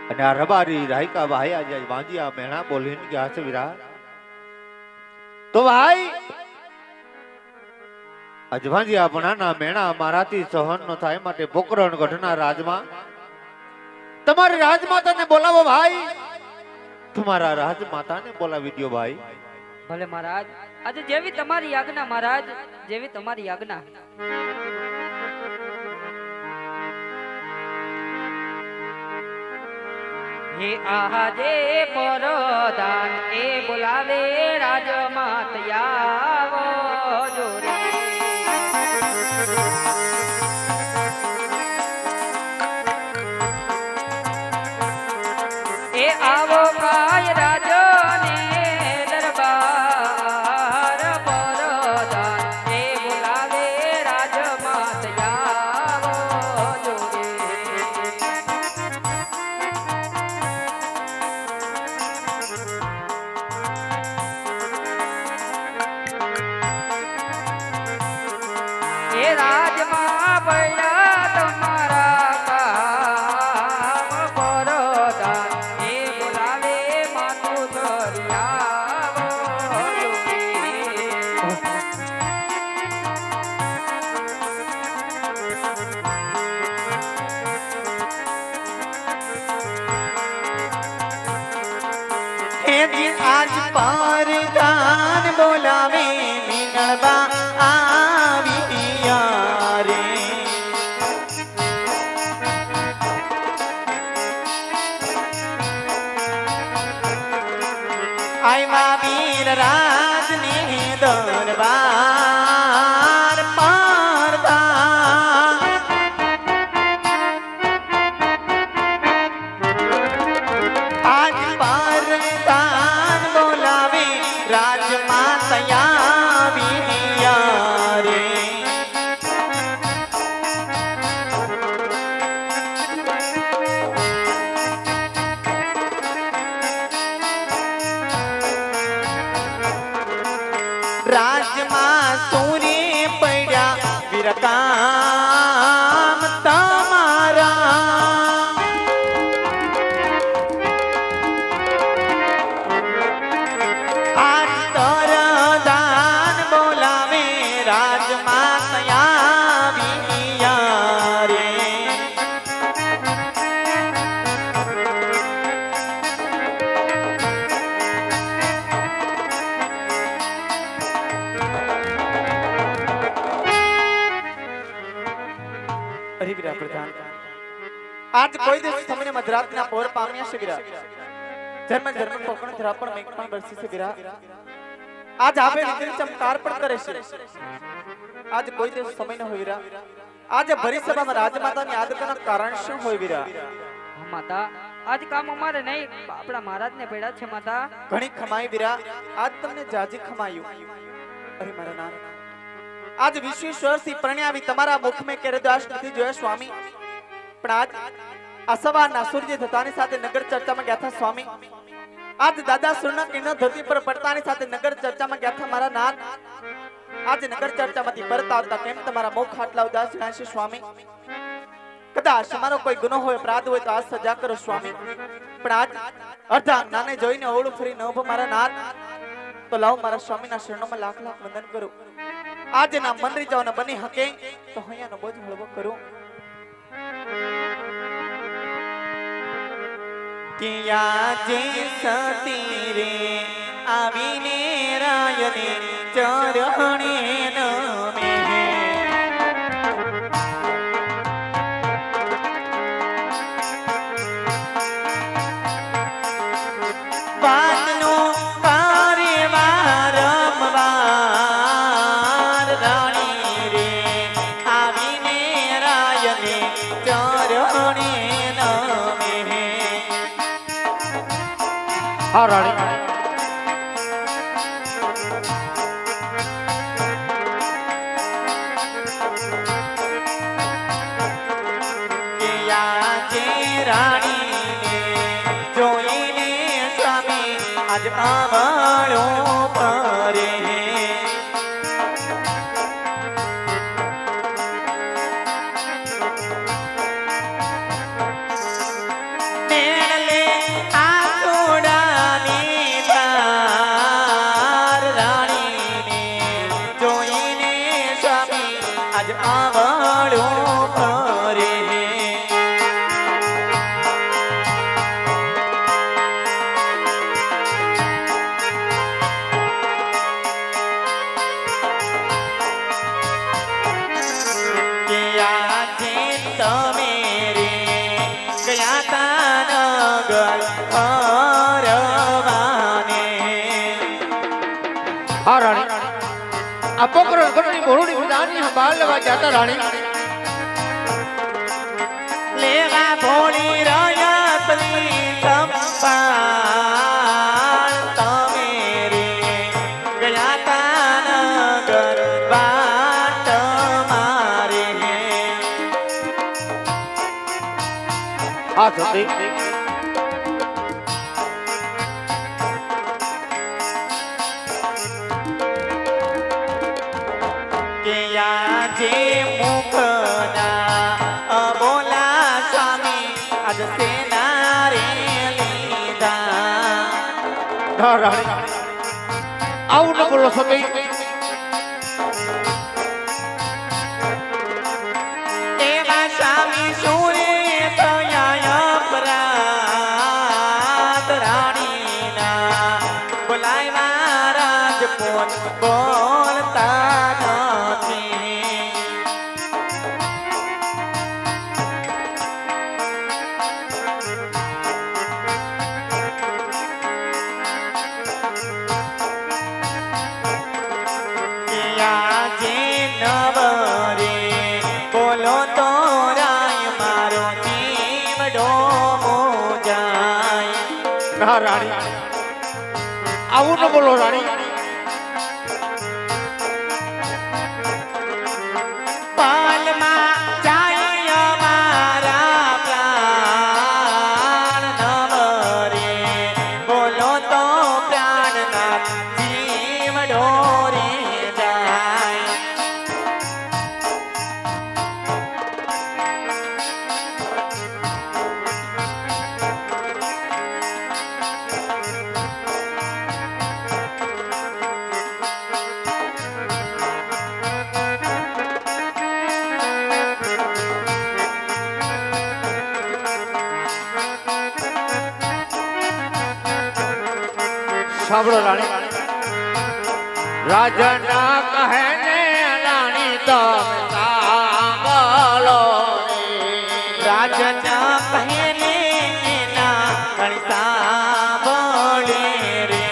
અને આ રબારી રાયકા ભાઈ આજે વાંજિયા મેણા બોલીને ગયા છે વીરા. તો ભાઈ આજ વાંજિયા ભણાના મેણા મારાથી સહન ન થાય માટે પોકરણ ગઢના રાજમાં તમારી રાજમાતાને બોલાવો ભાઈ. તમારા રાજમાતાને બોલાવી દો ભાઈ. ભલે મહારાજ, આજે જેવી તમારી આજ્ઞા મહારાજ, જેવી તમારી આજ્ઞા. હે આજે પરદાન એ બોલાવે રાજમાત આવો જોરે. એ આવો કાય રાજને દરબાર પરદાન એ બોલાવે રાજમાત આવો જોરે. એ રાજમાં પડ્યા તમારા કામ પરદાન એ બોલાવે માતું ધરિયાવો જોરે. આજ પરદાન બોલાવે મીનળબા આવી રે. આવ્યા વીર રાજને દરબાર પરદાન. આજ પરદાન બોલાવે રાજમાતા આવી રે. રાજમાં સૂરે પડ્યા વીરકામ તમારા. આજ તરદાન બોલાવે રાજમાતા આવી રે. અરે વીરા પ્રધાન, આજ કોઈ દિવસ તમને મધરાતના પોર પામ્યા છે વીરા. જન્મ જન્મ પોકણ ધરા પણ મેઘ પણ બરસી છે વીરા. આજ આપે વિજળી ચમકાર પણ કરે છે. આજ કોઈ દિવસ સમય ન હોય વીરા. આજે ભરી સભામાં રાજમાતાની યાદ કરવાનું કારણ શું હોય વીરા? હા માતા, આજ કામ અમારે નહીં, આપણા મહારાજને પડ્યા છે માતા. ઘણી ખમાઈ વીરા, આજ તમને જાજી ખમાયું. અરે મારા નામ, આજ વિશ્વેશ્વર સિંહ પ્રણ્યાવી તમારા મુખ મેં ક્યારે દાસ નથી જોયા સ્વામી. પણ આજ આ સવારના સૂર્ય થતાની સાથે નગર ચર્ચામાં ગયા હતા સ્વામી. આજ દાદા સુરના કિરણો ધરતી પર પડતાની સાથે નગર ચર્ચામાં ગયા હતા મારા નાથ. આજ નગર ચર્ચામાંથી પરત આવતા કેમ તમારા મુખ આટલા ઉદાસ રહ્યા છે સ્વામી? કદાચ તમારો કોઈ ગુનો હોય, અપરાધ હોય તો આ સજા કરો સ્વામી. પણ આજ અર્ધા નાને જોઈને ઓળું ફરી ન ઉભો મારા નાથ. તો લાવ મારા સ્વામીના શરણોમાં લાખ લાખ વંદન કરું. આજે ના મંદિર જવાના બની હકે તો હૈયાનો બોજ હળવો કરું. કિયા જે સતી રે આવીને રાયને ચરણે નમે. વાતનો કાર્યવાર રમવાર રાણી રે આવીને રાયને ચરણે નમે. હા રાણી. રાણીને જોઈને સ્વામી આજ આવાળો પરે. નેણ જાતા રાણી લેવા ભોળી રહ્યા પ્રીતમ પાળ તમે રે ગયા તા નગર બાટ મારે હા સતી કે આજે મુખના બોલા સ્વામી આજ સેના રે લીધા ના રાણી આવું ન બોલો સતી એવા સ્વામી સુરે થયા અપરાધ રાણીના બોલાવ્યા રાજપૂત બોલતા નથી આજે નવરે બોલો તો રાય મારો જીવડો મોજાય ના રાણી આવું ન બોલો રાણી પાલમાં જાય અમારા પ્રાણ નવરે બોલો તો પ્રાણનાથ જીવડો રે જાય સાંભળો રાણી રાજા કહે ને રાણી તમે સાંભળો રાજના પહેલે એના ગણતા બોલે રે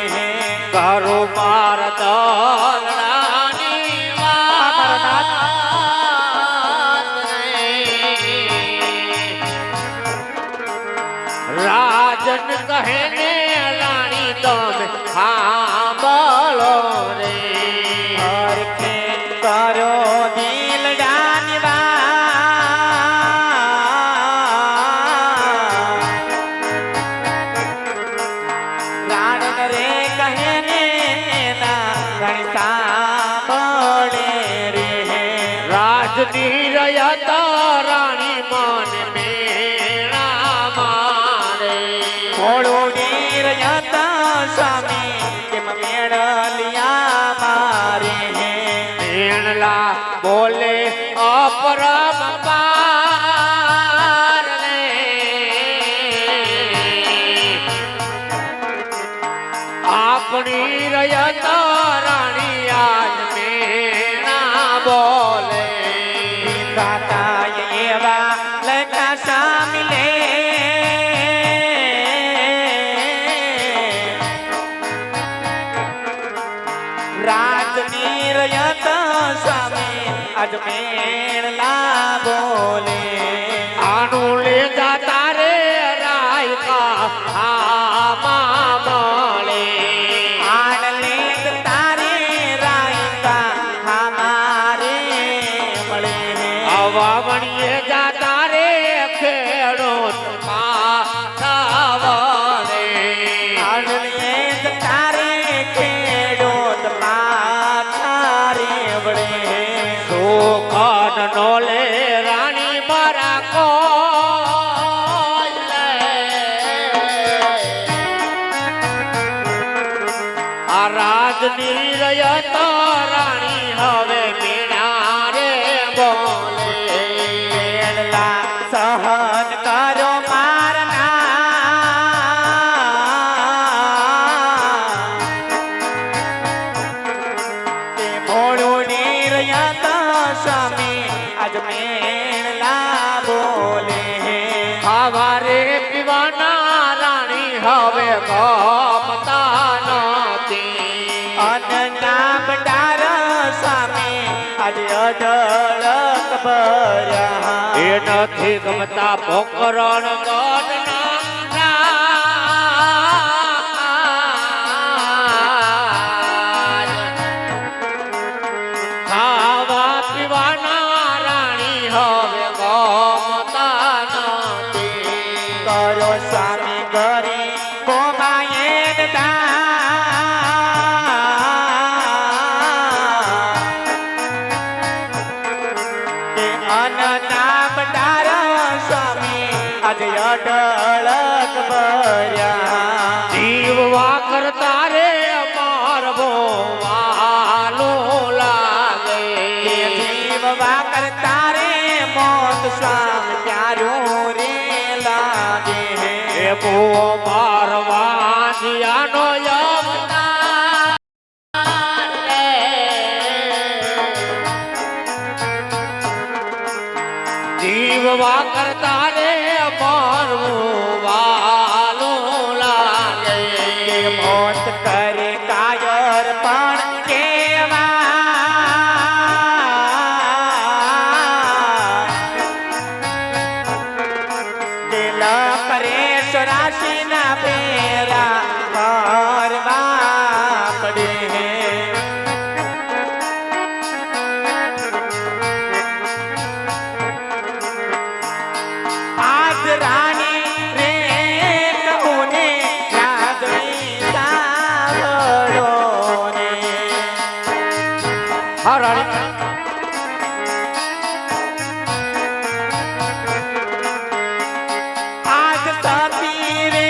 કરો માર દલડાની વાત રે. રાજન કહે ને રાણી તમે સાંભળો રે હરખે કરો દિલડાની વાત રાણ રે કહે ને એના ગણતા બોલે રે રાજની રયતા રાણી મન મેળા મારે થોડું નીર હતા સ્વામી કેમ મેળલિયા મારે મેણલા બોલે અપરમ પાર રે આપણી રયતા રાણી આજ મેણા બોલે દાતા એવા લખા સામિલે રાજની રયતા સ્વામી આજ મેળલા બોલે આનું લે જાતા રે રાયકા આમાં મળે આણલે તારે રાયતા હમારે મળે અવાવણીએ જાતા રે ખેડૂત પાથાવરે આણલે તારે ખેડૂત માથા રે વળે સુખન નો લે રાણી મારા કોઈ લે. આ રાજની રયત રાણી હવે મીણા રે બોલે મેળલા સહન કરો મારના તે ભોળું નિર્યતા સ્વામી આજ મેળલા બોલે ખાવારે પીવાના રાણી હવે ગમતા નથી અન્નના ભંડાર સ્વામી આજ અઢળ ભર્યા એ નથી ગમતા પોકરણ ગઢના રાજ. ખાવા પીવાના રાણી હવે ગમતા નથી. કરો સ્વામી ગરી બોમાયે કે અનનામ તારા સ્વામી આજે અઢળક ભર્યા જીવવા કરતા રે અમર વાલો લાગે. જીવવા કરતા રે મોત સ્વામી પ્યારું રે લાગે એ બો મારવા જીયાનો યમના રે. જીવવા કરતા રે અમર વાલો લાગે. મોત કરે કાયર પણ કેવા દિલ પરેશ રાશિના પેરા ભરવા પડે આજ રાણી રે કહુને રાગણી સાંભળો ને હા રાણી આજ સતી રે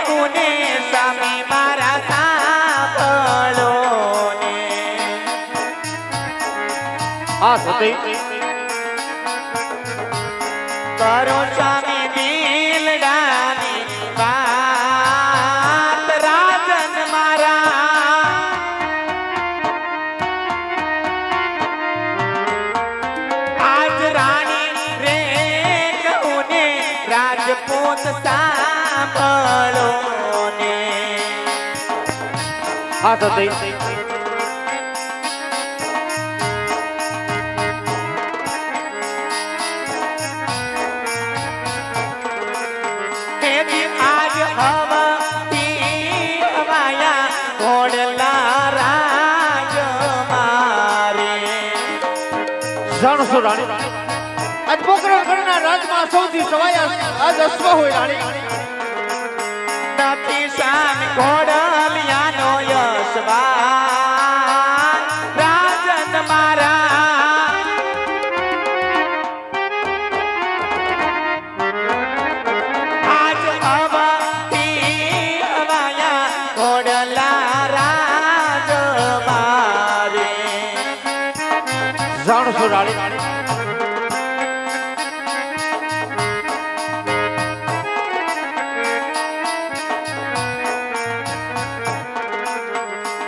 કહુને સ્વામી મારા સાંભળો ને હા સતી કરો સ્વામી દિલડાની વાત રાજન મારા આજ રાણી રે કહુને રાજપૂત સાંભળો ને હા સતી હેજી આજ હવા હવાયા ઘોડલા રાજ મારે જાણશો રાણી આજ પોકરણ ગઢના રાજમાં સૌથી સવાયા આજ અશ્વ હોય રાણી. નથી શાન ઘોડલિયાનો યશવાન રાજન મારા આજ હવાથી હવાયા ઘોડલા રાજ મારે જાણશો રાણી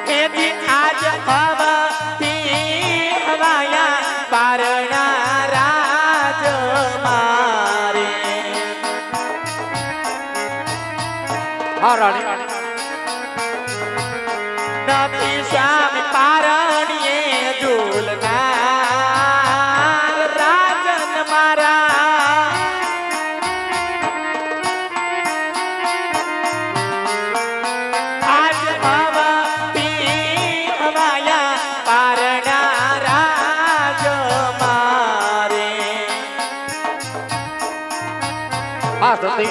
હેજી આજ હવાથી હવાયા પારણા રાજ મારે હા રાણી નથી શ્યામ પારણીએ ઝૂલનાર રાજન મારા આજ હવાથી હવાયા પારણા રાજ મારે હા સતી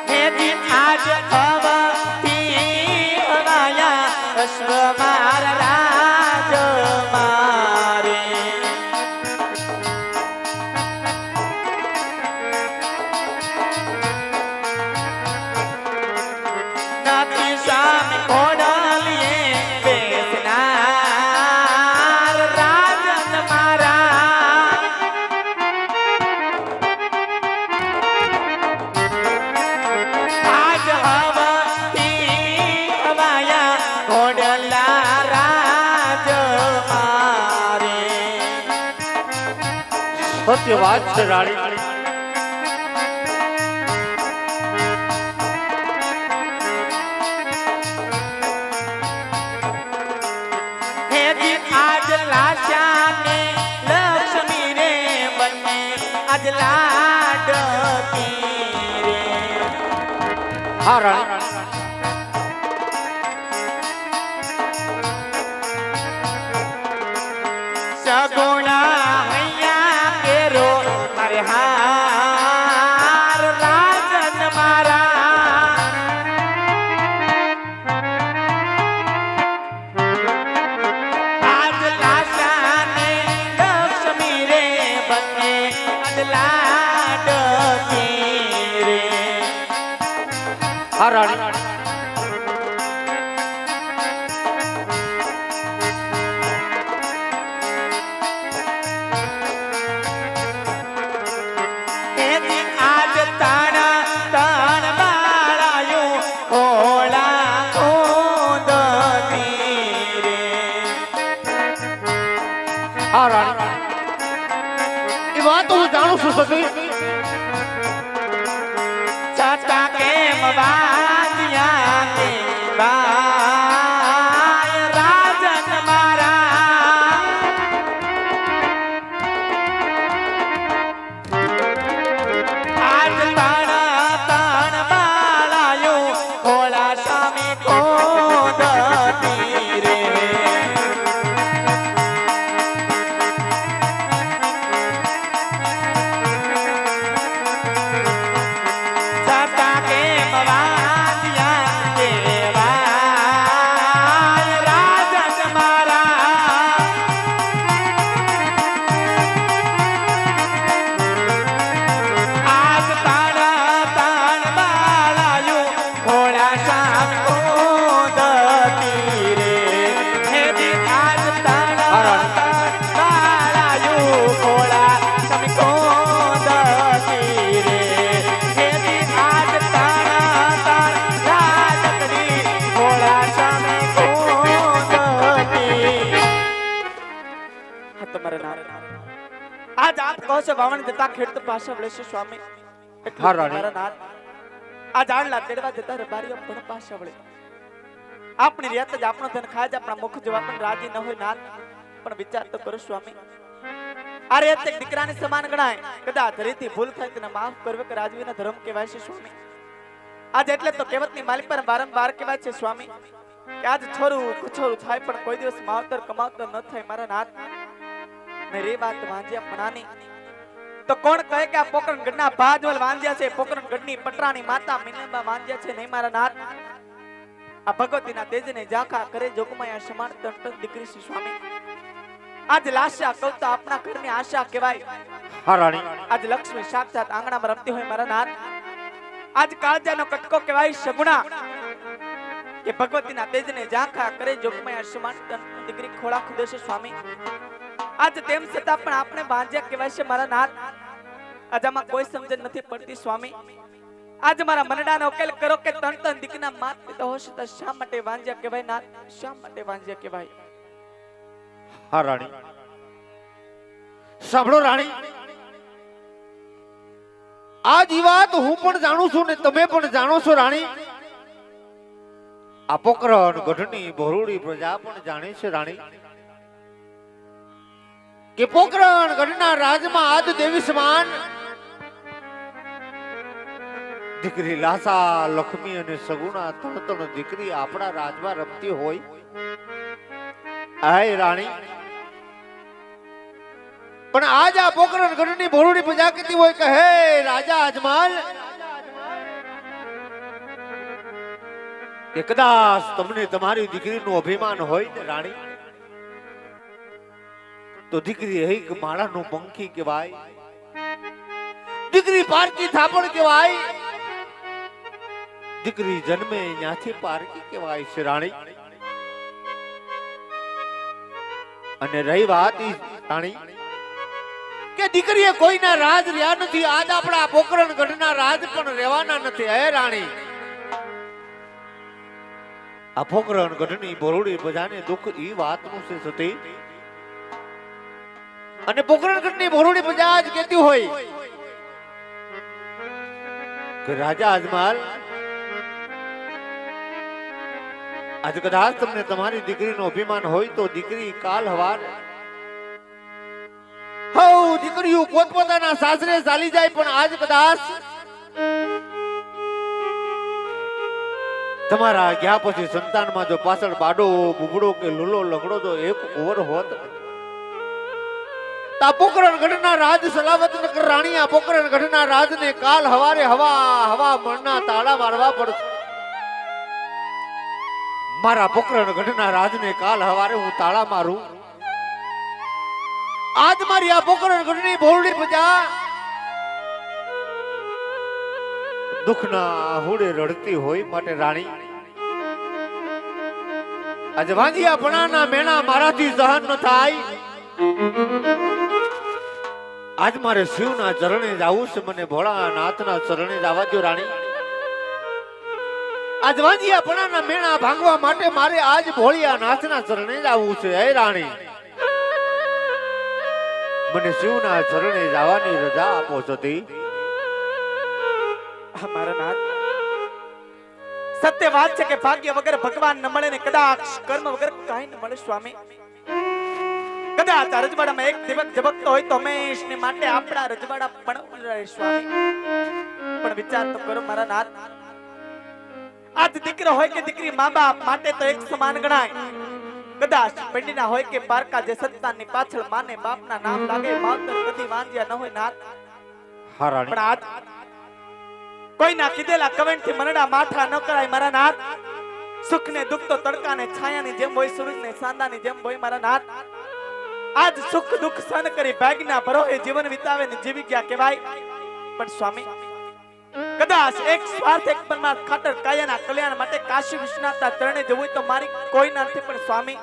હેજી આજ હવાથી હવાયા અશ્વ મારા રાજ મારે નથી સામે ઘોડલીએ બેસનાર રાજન મારા આજ હવાથી હવાયા ઘોડલા રાજ મારે સત્ય વાત છે રાણી હા રાણી સગુણા હૈયા કેરો મારે હાર રાજન મારા આજ લાશાને લક્ષ્મી રે બંને અદલાડ રે હા રાણી એની આજ તાણા તાણ બાળાયું ઓલા કોદની રે હા રાણી એ વાત હું જાણું છું સતી છતાં કેમ વાજ્યા કે વાય રાજન મારા આજ તાણા તાણ બાળાયું ઓલા સામે કોદની રે છતાં કેમ વાજ્યા કેવાય રાજન મારા આજ તાણા તાણ બાળાયું ઘોડા સામ કોદતી રે હે દી આજ તાણા તાણ બાળાયું ઘોડા સામ કોદતી રે હે દી આજ તાણા તાણ રાજકડી ઘોડા સામ કોદતી હા તમારા નામ આજ આપ કહો છો વાવણ જતા ખેડત પાછા વળે છે સ્વામી એટલે હા, રાણી. મારા નાથ આ જાણલા તેડવા જતા રબારીઓ પણ પાછા વળે આપણી રીત જ આપણો ધન ખાય જ આપણા મુખ જોવા પણ રાજી ન હોય નાથ પણ વિચાર તો કરો સ્વામી આ રીત એક દીકરાની સમાન ગણાય કદાચ રીતિ ભૂલ થાય તેને માફ કરવે કે રાજવીનો ધર્મ કહેવાય છે સ્વામી આજ એટલે તો કહેવતની માલિક પર વારંવાર કહેવાય છે સ્વામી કે આજ છોરું કછોરું થાય પણ કોઈ દિવસ માવતર કમાવતર ન થાય મારા નાથ ને રે વાત વાંજ્યા પણાની તો કોણ કહે કે આ પોકરણગઢના ભાજવલ વાંજ્યા છે પોકરણગઢની પટરાની માતા મીનબા વાંજ્યા છે નહીં મારા નાથ આ ભગવતીના તેજને ઝાંખા કરે જોગમાયા સમાન તંતન દીકરી છે સ્વામી આજ લાશા કવતા આપણા ઘરની આશા કહેવાય હા રાણી આજ લક્ષ્મી સાક્ષાત આંગણામાં રમતી હોય મારા નાથ આજ કાળજાનો કટકો કહેવાય સગુણા કે ભગવતીના તેજને ઝાંખા કરે જોગમાયા સમાન તંતન દીકરી ખોળા ખુદે છે સ્વામી આજ તેમ છતાં પણ આપણે વાંજ્યા કહેવાય છે મારા નાથ આજ આમાં કોઈ સમજણ નથી પડતી સ્વામી આજ મારા મનડાનો ઉકેલ કરો કે તન તન દીકના માત પિતા હોશે તો શા માટે વાંજ્યા કહેવાય નાથ શા માટે વાંજ્યા કહેવાય હા રાણી સાંભળો રાણી આજ ઈ વાત હું પણ જાણું છું ને તમે પણ જાણો છો રાણી આ પોકરણ ગઢની ભરૂડી પ્રજા પણ જાણે છે રાણી કે પોકરણ ગઢના રાજમાં આજ દેવી સમાન દીકરી લાસા લક્ષ્મી અને સગુણા ત્રણ ત્રણ દીકરી આપણા રાજમાં રમતી હોય આય રાણી પણ આજ આ પોકરણ ગઢની ભરૂડી પ્રજા કહેતી હોય કે હે રાજા અજમાલ કે કદાચ તમને તમારી દીકરીનું અભિમાન હોય ને રાણી તો દીકરી એક માળાનું પંખી કહેવાય દીકરી પારકી થાપણ કહેવાય દીકરી જન્મે ત્યાંથી પારકી કહેવાય છે રાણી અને રહી વાત ઈ રાણી કે દીકરીએ કોઈના રાજ રહ્યા નથી આજ આપણા પોકરણ ગઢના રાજ પણ રહેવાના નથી હે રાણી આ પોકરણ ગઢની બરોડી પ્રજાને દુઃખ ઈ વાતનું છે સતી અને પોકરણગઢની ભરૂડી પ્રજા જ કહેતી હોય કે રાજા અજમાલ આજ કદાચ તમને તમારી દીકરીનો અભિમાન હોય તો દીકરી કાલ હવાર હઉ દીકરીઓ પોતપોતાના સાસરે ચાલી જાય પણ આજ કદાચ તમારા ગયા પછી સંતાનમાં જો પાછળ બાડો બુબડો કે લુલો લગડો જો એક ઓવર હોત તા પોકરણ ગઢના રાજ સલાવત નગર રાણીયા પોકરણ ગઢના રાજને કાલ હવારે હવા મણના તાળા મારવા પડશે. મારા પોકરણ ગઢના રાજને કાલ હવારે હું તાળા મારું. આજ મારી આ પોકરણ ગઢની બોરડી પ્રજા દુઃખના હુડે રડતી હોય માટે રાણી આજે વાંજિયા પણાના મેણા મારાથી સહન ન થાય. આજ મારે શિવના ચરણે જાવું છે, મને ભોળાનાથના ચરણે જવા દો રાણી. આજ વાંજિયા પણાના મેણા ભાંગવા માટે મારે આજ ભોળિયાનાથના ચરણે જવું છે. હે રાણી મને શિવના ચરણે જવાની રજા આપો સતી. મારા નાથ, સત્ય વાત છે કે ભાગ્ય વગર ભગવાન ન મળે ને કદાચ કર્મ વગર કાંઈ ન મળે સ્વામી. કદાચ આ રજવાડામાં એક દિવસ ઝબકતો હોય તો હંમેશને માટે આપણા રજવાડા પણ રહે સ્વામી. પણ વિચાર તો કરો મારા નાથ, આજ દીકરો હોય કે દીકરી મા બાપ માટે તો એક સમાન ગણાય. કદાચ પેઢીના હોય કે પારકા જે સંતાનની પાછળ માને બાપના નામ લાગે માવતર કદી વાંજ્યા ન હોય નાથ. હા રાણી, પણ આજ કોઈના કીધેલા કમેન્ટ થી મનડા માઠા ન કરાય મારા નાથ. સુખ ને દુઃખ તો તડકા ને છાયાની જેમ હોય, સૂરજ ને સાંદાની જેમ હોય મારા નાથ. આજ સુખ દુઃખ સહન કરી ભાગના ભરોહે જીવન વિતાવે ને જીવી ગયા કહેવાય. પણ સ્વામી કદાચ એક સ્વાર્થ એક પરમાર્થ ખાતર કાયાના કલ્યાણ માટે કાશી વિશ્વનાથના ચરણે જવું હોય તો મારી કોઈ નથી. પણ સ્વામી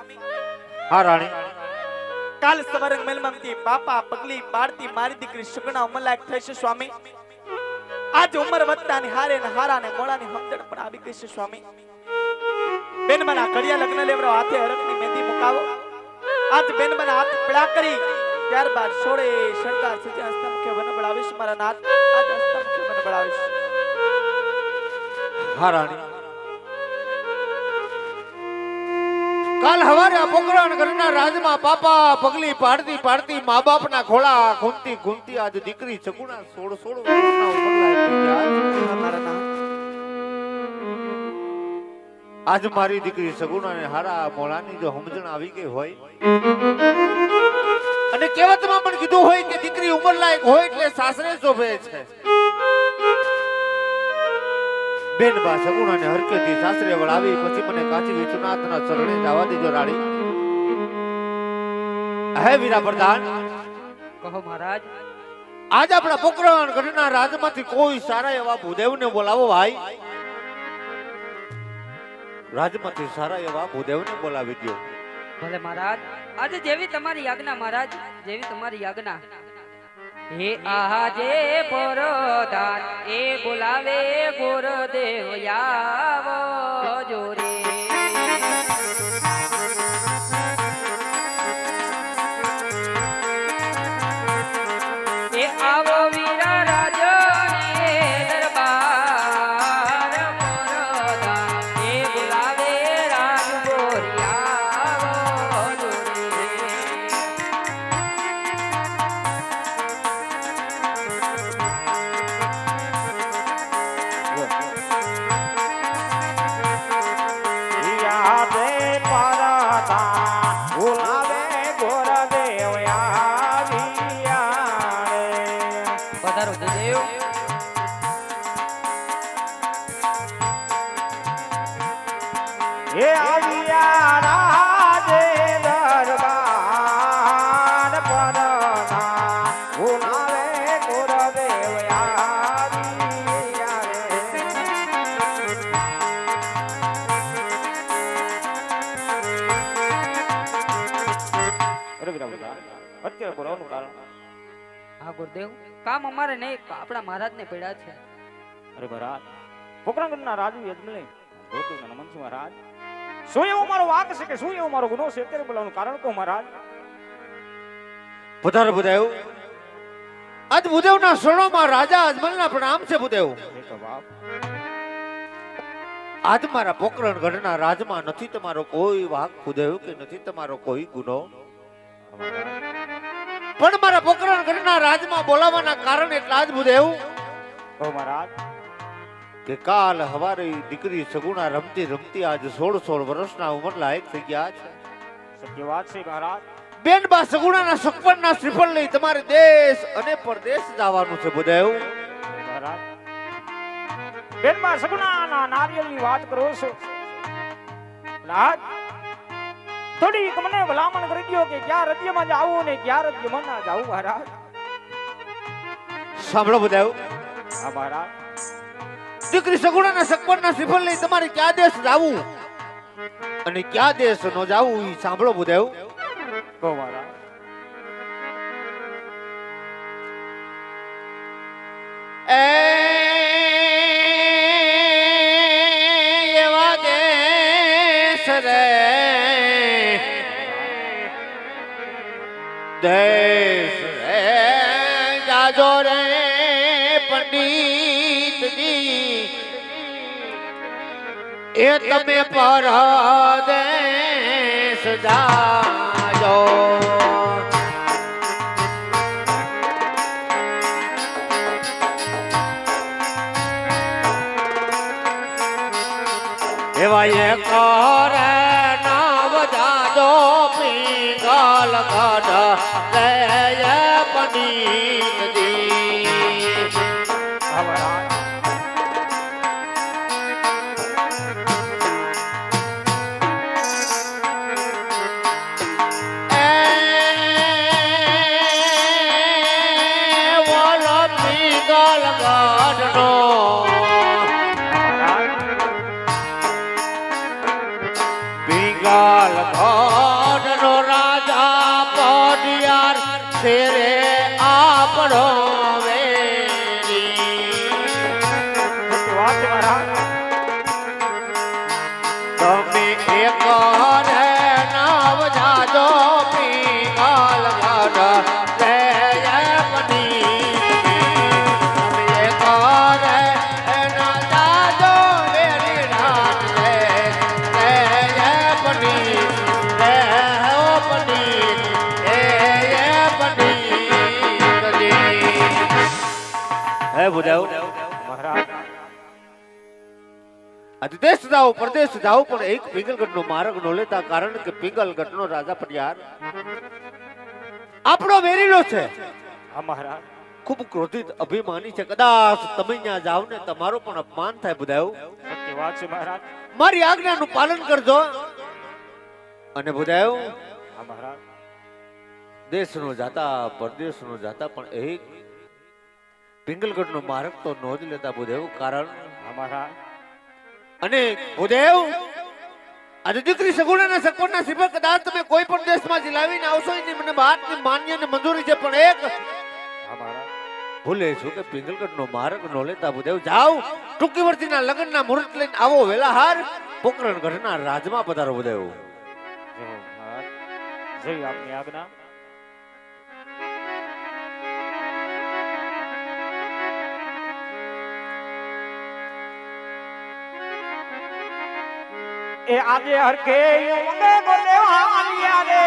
હા રાણી, કાલ સવારે મેલમમતી બાપા પગલી બાળતી મારી દીકરી સુગણા ઉમરલાયક થઈ છે સ્વામી. આજ ઉંમર વધતાની હારે ને હારા ને મોળાની સમજણ પણ આવી ગઈ છે સ્વામી. બેનમાના ઘડિયા લગ્ન લેવડો હાથે હરકની મહેંદી મુકાવો. આજ બેનમાના હાથ પીળા કરી ત્યારબાદ સોળે શણગાર સજે હસ્તમુખે વન બળાવીશ મારા નાથ. આજ હસ્તમુખે વન બળાવીશ. હા રાણી, કાલ હવારે આ પોકરણ ઘરના રાજમાં પાપા પગલી પાડતી પાડતી મા બાપના ખોળા ખૂંદતી ખૂંદતી આજ દીકરી સગુણા 16 વર્ષના ઉંમરલાયક થઈ ગયા. મારા નાથ, આજ મારી દીકરી સગુણાને હારા મોળાની જો સમજણ આવી ગઈ હોય અને કહેવતમાં પણ કીધું હોય કે દીકરી ઉંમરલાયક હોય એટલે સાસરે શોભે છે. બેન બા સગુણાને હરકેથી સાસરે વળાવી પછી મને કાશી વિશ્વનાથના ચરણે જવા દેજો રાણી. હે વીરા પ્રધાન, કહો મહારાજ. આજ આપણા પોકરણ ગઢના રાજમાંથી કોઈ સારા એવા ભૂદેવને બોલાવો ભાઈ. રાજમાંથી સારા એવા ભૂદેવને બોલાવી દો. ભલે મહારાજ, આજે જેવી તમારી આજ્ઞા મહારાજ, જેવી તમારી આજ્ઞા. હે આજે પરદાન એ બોલાવે ગુરુદેવ આવો જોરે. એ આવો વીરા રાજને દરબાર પરદાન એ બોલાવે રાજ ગોરિયા જોરે. પધારો દેવ. હે આવ્યા રાજે દરબાર પરના બોલાવે ગુરુદેવ આવ્યા રે. અત્યારે બોલાવવાનું કારણ? હા ગુરુદેવ, કામ અમારે નહીં, આપણા મહારાજને પડ્યા છે. અરે મહારાજ, પોકરણગઢના રાજુ યજમલે ગોતું નમન છું મહારાજ. શું એવો મારો વાક છે કે શું એવો મારો ગુનો છે? અત્યારે બોલાવવાનું કારણ કહો મહારાજ. પધારો ભૂદેવ. આજ ભૂદેવના શરણોમાં રાજા અજમલના પ્રણામ છે ભૂદેવ. આજ મારા પોકરણ ગઢના રાજમાં નથી તમારો કોઈ વાક ભૂદેવ કે નથી તમારો કોઈ ગુનો. પણ મારા પોકરણ ગઢના રાજમાં બોલાવવાના કારણ એટલા જ ભૂદેવ કહો મહારાજ. કે કાલ હવારે દીકરી સગુણા રમતી રમતી આજ 16 વર્ષના ઉંમર લાયક થઈ ગયા છે. સત્ય વાત છે મહારાજ. બેન બા સગુણાના સગપણના શ્રીફળ લઈ તમારે દેશ અને પરદેશ જવાનું છે બુદેવ. મહારાજ બેનમાં સગુણાના નારિયેળની વાત કરો છો. મહારાજ થોડીક મને ભલામણ કરી દો કે ક્યાં રાજ્યમાં જાવું ને ક્યાં રાજ્યમાં ના જાવું મહારાજ. સાંભળો બુદેવ. હા મહારાજ. દીકરી સગુણાના સગપણના શ્રીફળ લઈ તમારે ક્યાં દેશ જાવું અને ક્યાં દેશ નો જાવું ઈ સાંભળો બુદેવ. કહો મહારાજ. એવા દેશ રે દેશ રે જાજો રે પંડિતજી એ તમે પરદેશ જાજો. એવા એક નાવ જાજો પિંગલ ગઢ રે પંડિતજી. હા મહારાજ. ઓલો પિંગલ ગઢનો પિંગલ ગઢનો રાજા પડિયાર શેરે આપણો વેરી. સત્ય વાત છે મહારાજ. તમે એક રે નાવ જાજો પિંગલ ગઢ રે પંડિતજી. તમે એક રે ના જાજો વેરી રાત રે પંડિત રે હો પંડિત એ પંડિતજી. હે બુધાવ. મહારાજ. આજે દેશ જાઓ પરદેશ જાઓ પણ એક પિંગલગઢ નો માર્ગ નો લેતા કારણ કે પિંગલગઢ નો રાજા પડિયાર આપણો વેરીલો છે. હા મહારાજ. ખૂબ ક્રોધિત અભિમાની છે. કદાચ તમે ત્યાં જાવ ને તમારો પણ અપમાન થાય બુધાવ. સત્ય વાત છે મહારાજ. મારી આજ્ઞાનું પાલન કરજો. અને બુધાવ હા મહારાજ. દેશ નો જાતા પરદેશ નો જાતા પણ એક પિંગલગઢ નો માર્ગ તો નો જ લેતા બુધાવ કારણ હા મહારાજ. અને ભૂદેવ આજે દીકરી સગુણાના સગપણના શ્રીફળ કદાચ તમે કોઈ પણ દેશમાં જીલાવીને આવશો એની મને વાતની માન્ય ને મંજૂરી છે પણ એક હા મહારાજ. ભૂલે છું કે પિંગલગઢ નો માર્ગ નો લેતા ભૂદેવ જાઓ ટૂંકી વર્તીના લગ્નના મુહૂર્ત લઈને આવો વેલાહાર પોકરણગઢના રાજમાં પધારો ભૂદેવ. જય હો મહારાજ. જય આપની આજ્ઞા. એ આજે હરકે મંગે બોલે વાલિયા રે